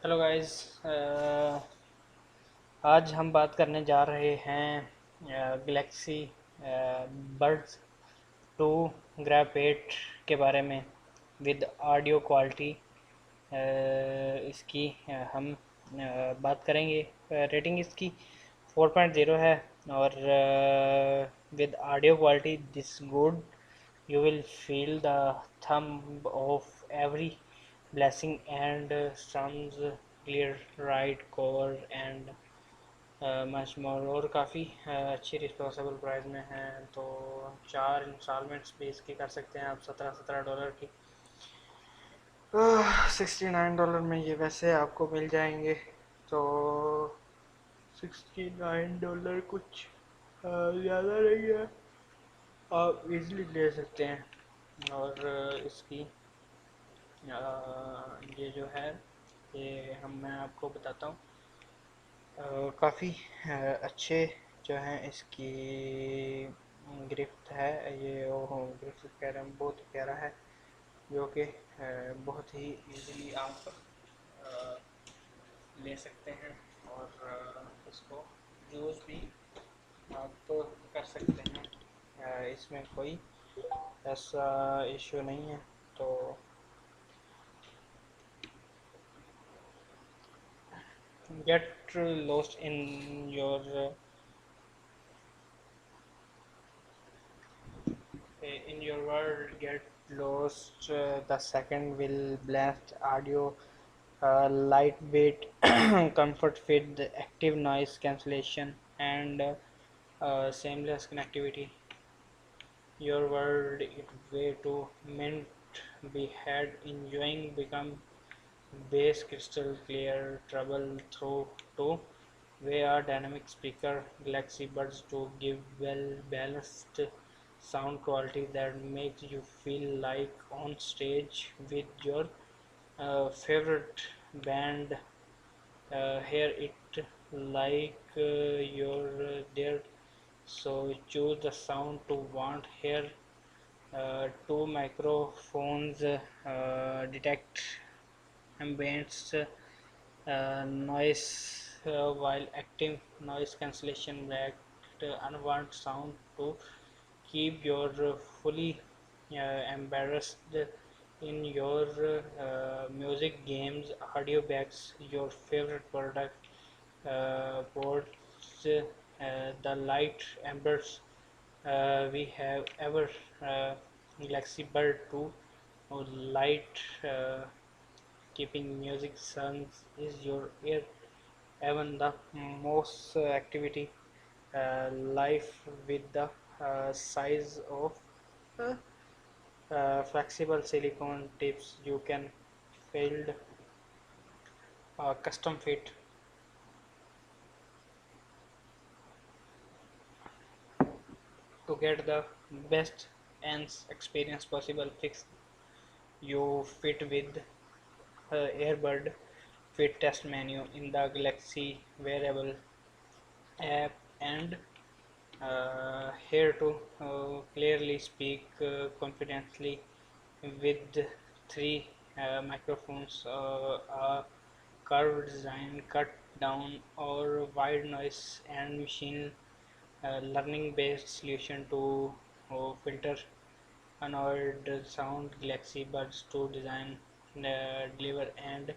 Hello guys. आज हम बात करने जा रहे हैं गैलेक्सी बड्स 2 ग्राफाइट के बारे में विद ऑडियो क्वालिटी। इसकी हम बात करेंगे। रेटिंग इसकी 4.0 है और with audio quality this good you will feel the thumb of every blessing and sounds clear right cover and much more। और काफ़ी अच्छी रिस्पॉन्सिबल प्राइस में है, तो 4 इंस्टॉलमेंट्स भी इसकी कर सकते हैं आप $17 की। $69 में ये वैसे आपको मिल जाएंगे, तो $69 कुछ ज़्यादा नहीं है, आप इजीली ले सकते हैं। और इसकी ये जो है ये मैं आपको बताता हूँ। काफ़ी अच्छे जो हैं इसकी गिरफ्त है। ये गिरफ्त कह रहे हैं, बहुत प्यारा है, जो कि बहुत ही इजीली आप ले सकते हैं और इसको यूज़ भी आप तो कर सकते हैं। इसमें कोई ऐसा इशू नहीं है। तो get lost in your world, get lost. The second will blast audio, lightweight comfort fit, active noise cancellation, and seamless connectivity. Your world it way to meant be had enjoying become bass crystal clear treble through to VR dynamic speaker Galaxy Buds to give well balanced sound quality that makes you feel like on stage with your favorite band. Here it like you're there, so choose the sound to want. Here two microphones detect ambient noise while active noise cancellation black unwanted sound to keep your fully embarrassed in your music games audio bags your favorite product ports the light embers we have ever Galaxy Bird 2 or light keeping music sounds is your ear even the most activity life with the size of uh, flexible silicone tips you can field custom fit to get the best ends experience possible. Fix you fit with earbud fit test menu in the Galaxy wearable app and here to clearly speak confidently with three microphones, a curved design cut down or wide noise and machine learning based solution to filter annoyed sound Galaxy Buds to design, deliver and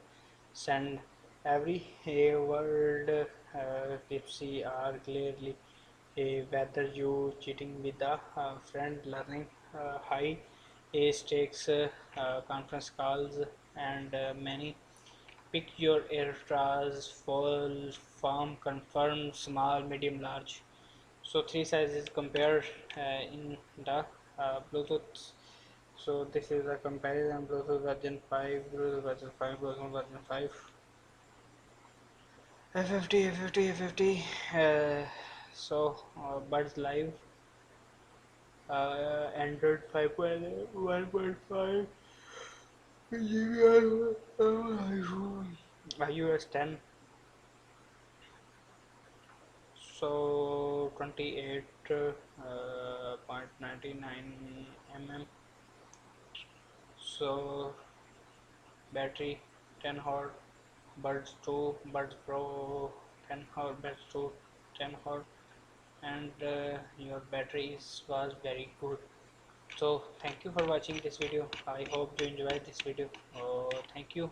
send every word tipsy are clearly whether you cheating with a friend learning high stakes conference calls and many pick your airstars full form confirm small medium large, so three sizes compared in the Bluetooth. So this is a comparison Bluetooth version 5, Bluetooth version 5, Bluetooth version 5, A50, A50, A50. So Buds Live, Android 5.1.5, iOS 10. So 28.99 mm. So battery 10 hour Buds 2, Buds Pro 10 hour, Buds 2 10 hour, and your battery was very good. So thank you for watching this video. I hope you enjoyed this video. Thank you.